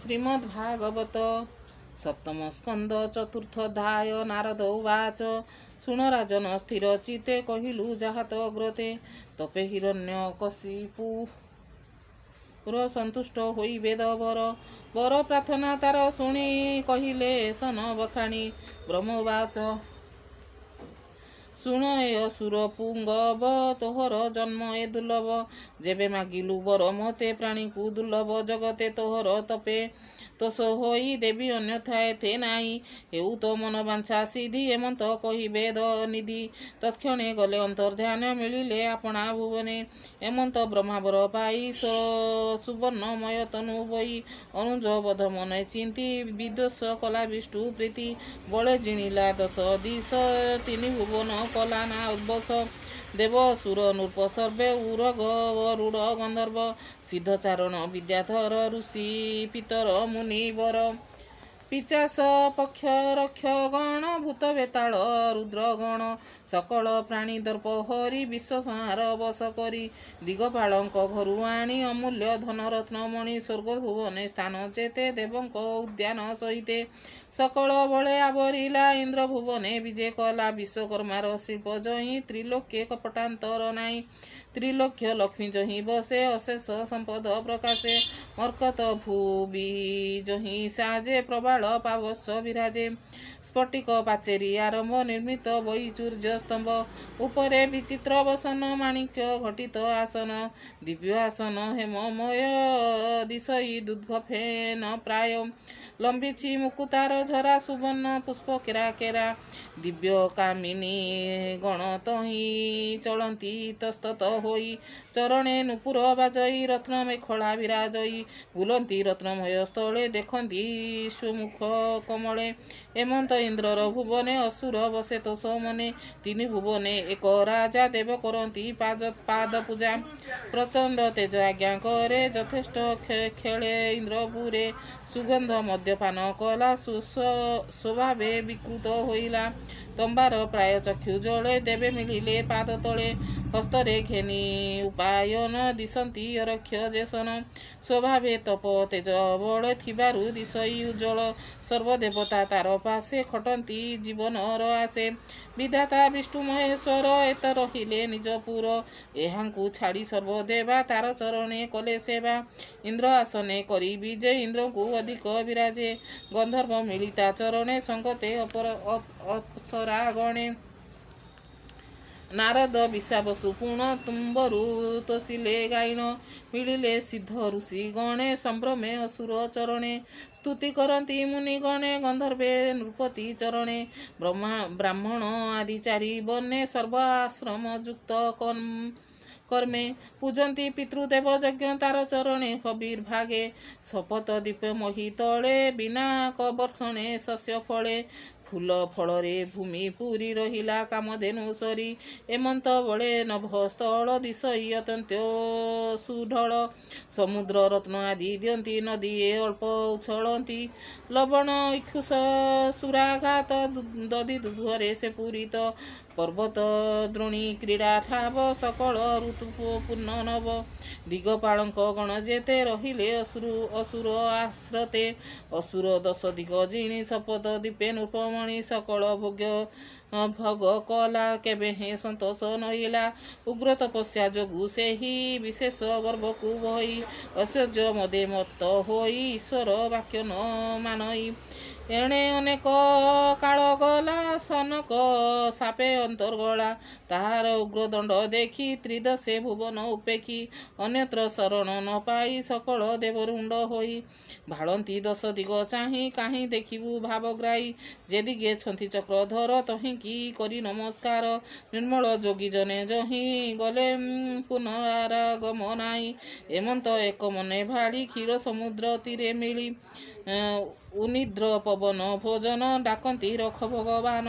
श्रीमद्भागवत सप्तम स्कंद चतुर्थाध्याय। नारद उवाच शुण राजन स्थिर चिते कहिलु जाहा तो अग्रते तपे हिरण्यकशिपुर संतुष्ट होई वेद वर प्रार्थना तार शुणी कहिले सन बखाणी। ब्रह्मवाच शुण ए असुर पुंगव तोहर जन्म ए दुर्लभ जेबे मागिलु वर मते प्राणी को दुर्लभ जगते तोहर तपे तोष होई देवी अन्यथा एथे नाई हेउ तो मन बांछा सिद्धि एमंत कही वेद निधि तत्क्षणे गले अंतर्ध्यान मिलिले आपणा भुवने एमंत ब्रह्मावर पाई सुवर्णमय तनु बई अनुज बध मन चिंती विदोष कला विष्णु प्रीति बले जिणिला दश दिश तीन भुवन कला ना उद्वस देव सुर नृप सर्वे उरग गरुड़ गंधर्व सिद्धचारण विद्याधर ऋषि पितर मुनिवर पिचास पक्ष रक्ष गण भूत बेताल रुद्रगण सकल प्राणी दर्प हरि विश्व संहार बस करी दिगपालଙ୍କ घरु आणी अमूल्य धन रत्न मणि स्वर्ग भुवने स्थान चेते देवଙ୍କ उद्यान सहिते सकल बले आवरिला इंद्र भुवने विजय कला विश्वकर्मार शिल्प जही त्रिलोक्ये कपटांतर नाई त्रिलोक्य लक्ष्मी जही बसे अशेष संपद प्रकाशे मर्कत भूवि जही साजे प्रबाल पावस्व विराजे स्फटिक पाचेरी आरंभ निर्मित वैचूर्य स्तंभ उपरे विचित्र वसन माणिक्य घटित आसन दिव्य आसन हेममय दिशई दुर्गफेन प्राय लंबिछि मुकुतार झरा सुवर्ण पुष्प केरा केरा दिव्य कामिनी गण तही चलती तस्तत होई चरणे नुपुर बाजई रत्न मेखला विराजई बुलंती रत्नमय स्थले देखती सुमुख कमले हेमंत इंद्रर भुवने असुर बसे तो समने तीन भुवने एक राजा देव करती पाद पूजा प्रचंड तेज आज्ञा करे यथेष्ट खेले इंद्रपुरे सुगंध मद्यपान कला स्वभावे विकृत होइला तंबार प्राय चक्षु जले देवे मिलिले पाद तले हस्तरे घेनी उपायन दिशंती अरक्ष जेसन स्वभावे तप तेज बल थिबारु दिशई उज्जवल सर्वदेवता तार पासे खटंती जीवनर आसे विधाता विष्णु महेश्वर एत रहिले निजपुर एहांकु छाड़ी सर्वदेवा तार चरणे कले सेवा इंद्र आसने करी विजय इंद्र को अधिक विराजे गंधर्व मिलिता चरणे संगते अप्सरा गणे नारद विषावसु पुण तुम्बरु तोषिले गायन मिलिले सिद्ध ऋषि गणे संभ्रमे असुर चरणे स्तुति करती मुनि गणे गंधर्वे नृपति चरणे ब्राह्मण आदि चारि वर्णे सर्व आश्रम युक्त कर्मे पूजंती पितृदेव यज्ञ तार चरणे हविर्भागे शपथ दीप मही तले बिना वर्षणे शस्य फले फूल फलरे भूमि पूरी रहिला कामधेनु सरी एमंत बले नभ स्थल दिशई अत्यंत सुढल समुद्र रत्न आदि दियंती नदी अल्प उछलती लवण इक्षुष सुराघात दधि दुधरे से पूरित पर्वत द्रोणी क्रीड़ा ठाव सकल ऋतु पूर्ण नव दिगपालଙ୍କ गण जेते रहिले असुर आश्रते असुर दश दिग जिणी शपथ दीपे नृपमणि सकल भोग्य भग कला केबे हे संतोष नहिला उग्र तपस्या जोगु से ही विशेष गर्भ को बही ऐश्वर्य मदे मत होई ईश्वर वाक्य न मानई एणे अनेक काल गला सनक सापे अंतर्गला ताहार उग्रदंड देखी त्रिदशे भुवन उपेक्षी अन्यत्र शरण न पाई सकल देवरुंड होई भालंती दश दिग चाही काहीं देखिबु भावग्राही जेदिगे छंती चक्रधर तहिंकी करी नमस्कार निर्मल जोगी जने जही गले पुनरागम नाई एमंत एक मने भाड़ी क्षीर समुद्र तीरे मिली उनिद्र पवन भोजन डाकती रख भगवान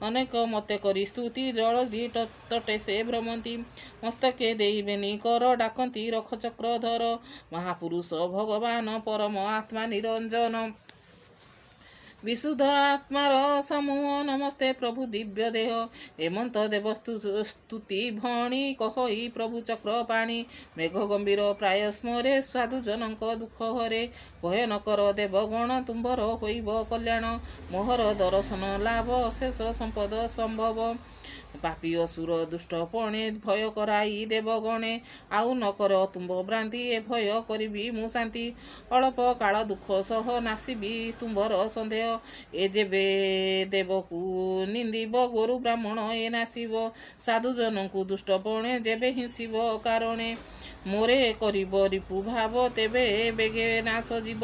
अनेक मते करी स्तुति जलधि तटे से भ्रमंती मस्तके देवेनी कर डाकती रख चक्रधर महापुरुष भगवान परम आत्मा निरंजन विशुद्ध आत्मार समूह नमस्ते प्रभु दिव्य देह हेमंत देवस्तु स्तुति भणी कहि प्रभु चक्र पाणी मेघ गंभीर प्राय स्मरे साधु जनक दुख हरे भय न कर देवगण तुम्भर होइब कल्याण मोहर दर्शन लाभ शेष संपद संभव पापी असुर दुष्ट पणे भय कराई देवगणे आउ न कर तुम्भ भ्रांति ए भय करिबी मु शांति अल्प काल दुख सह नासिबी तुम्भर सन्देह ए जेबे देवकु निंदिब गोरु ब्राह्मण ए नासिब साधु जनकु दुष्ट पणे जेबे हिंसिब कारणे मोरे करिब रिपु भाव तेबे बेगे नाश जीव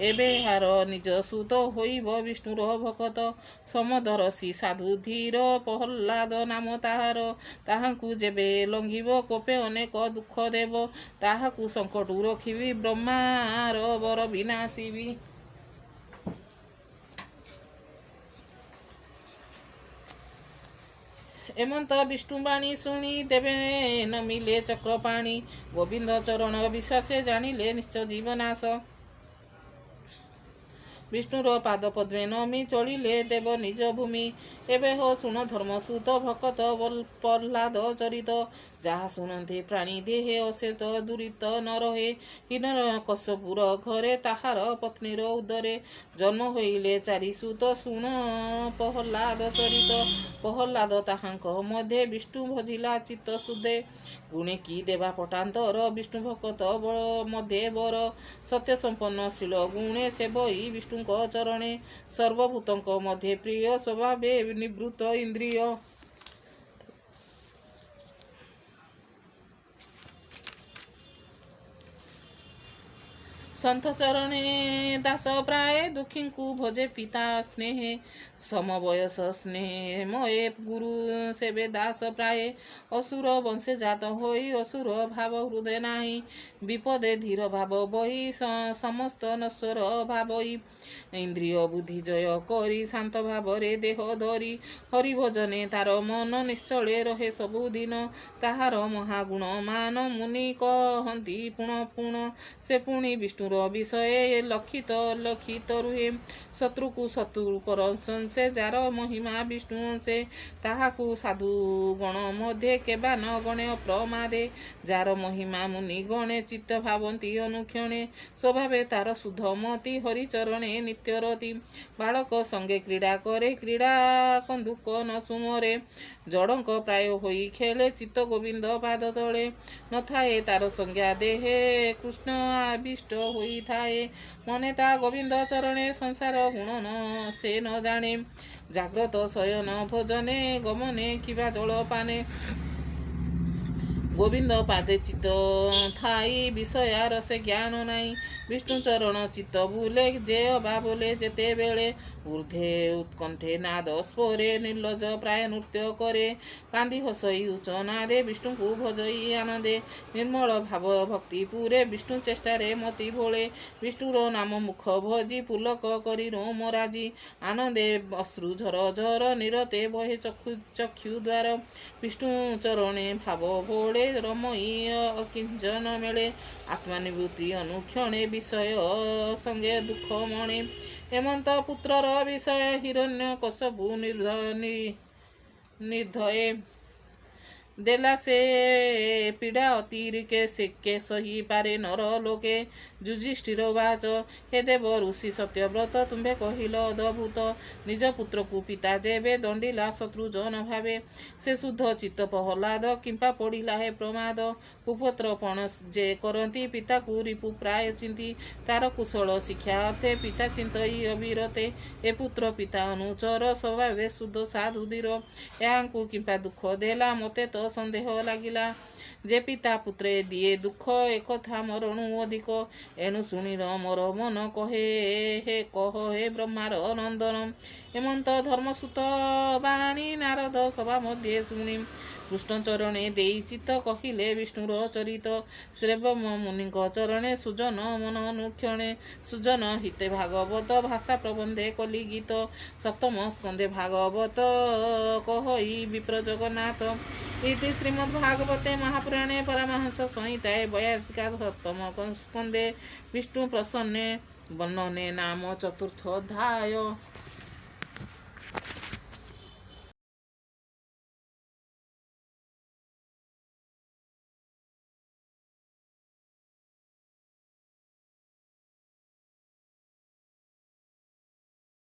एबे हार निज सुत होइब विष्णुर भकत समदरसी साधु धीर प्रहलाद नाम ताहार ताहाकु जेबे लंघिब कोपे अनेक दुख देव ताहाकु संकटु रखिबी ब्रह्मार बर विनाशिबी एमंत विष्णुवाणी शुणी देवे न मिले चक्र पाणी गोविंद चरण विश्वासे जानिले निश्चय जीवनाश विष्णुर पाद पद्मे नमी चलिले देव निज भूमि एबे हो शुण धर्मसूत भकत प्रहलाद चरित जहा शुणते प्राणी देहे अशेत दुरित न रहे हीन कश्यपुर घरे ताहार पत्नीर उदरे जन्म होइले चारि सुत शुण प्रहलाद चरित प्रहलाद ताहांक मध्य विष्णु भजिला चित्त सुदे गुणे की देवा पटांतर विष्णु भकत मध्य बर सत्य संपन्न शील गुणे सेवई विष्णु चरणे सर्वभूतंक मध्य प्रिय स्वभावे निवृत्त इंद्रिय संत चरणे दास प्राय दुखी को भजे पिता स्नेहे समवयस स्नेह मये गुरु सेवे दास प्राय असुर वंशे जात होई असुर भाव हृदय नाही विपदे धीर भाव बही समस्त नश्वर भावई इंद्रिय बुद्धि जय करी शांत भावरे देह धरी हरि भजने तार मन निश्चले रहे सबुदिन ताहार महागुण मान मुनि कहती पुण पुण से पुणी विष्णुर विषय लक्षित लक्षित रुहे शत्रु को शत्रु कर से जार महिमा विष्णु से ताहाकु साधु गण मध्य केबा न गणे प्रमादे जार महिमा मुनि गणे चित्त भावंती अनुक्षणे स्वभावे तार शुद्धमती हरिचरणे नित्यरति बालक संगे क्रीड़ा करे क्रीड़ा कंदुक न सुमरे जड़क प्राय होई खेले चित्त गोविंद पाद तले न थाए तार संज्ञा देहे कृष्ण आविष्ट होई थाए मने ता गोविंद चरणे संसार गुण न से न जाने जाग्रत शयन भोजने गमने किबा जलपाने गोविंद पादे चित्त थाई विषया रसे ज्ञान नाई विष्णु चरण चित्त भूले जे अबा बोले जेते बेले ऊर्धे उत्कंठे नाद स्फोरे निर्लज प्राय नृत्य करे कांदी हसई उच्च नादे विष्णु को भजई आनंदे निर्मल भाव भक्ति पूरे विष्णु चेष्टारे मति भोले विष्णुर नाम मुख भजी पुलक करी रोम राजी आनंदे अश्रु झर झर निरते बहे चक्षु द्वार विष्णु चरणे भाव भोले रमयी अकिंचन मेले आत्मानुभूति अनुक्षणे विषय संगे दुख मणे हेमंत पुत्रर विषय हिरण्य कशबु निर्धये देला से पीड़ा अतिरिके सेके सही पारे नर लोके जुजिष्ठिर वाच हे देव ऋषि सत्यव्रत तुम्भे कहिल अद्भुत निज पुत्र को पिता जेबे दंडिला शत्रुजन भावे से शुद्ध चित्त प्रहलाद किंपा पड़िला हे प्रमाद कुपुत्र पण जे करती पिता को रिपु प्राय चिंती तार कुशल शिक्षा अर्थे पिता चिंतई अविरते ए पुत्र पिता अनुचर स्वभावे शुद्ध साधु धीर यांकु किंपा दुख देला मते तो संदेह लागिला जे पिता पुत्रे दिए दुख एकथा मरणु अधिक एणु शुणिर मोर मन कहे हे कह हे ब्रह्मार नंदन हेमंत धर्मसुत बाणी नारद सभा मध्य शुणी कृष्ण चरणे देई चित्त कहिले विष्णुर चरित श्रेव मुनि चरणे सुजन मन अनुक्षणे सुजन हिते भागवत भाषा प्रबंधे कलि गीत सप्तम स्कंदे भागवत कहई विप्र जगन्नाथ इति श्रीमद्भागवते महापुराणे परमहंस संहिताये 82 सप्तम स्कंदे विष्णु प्रसन्ने वर्णने नाम चतुर्थोऽध्याय।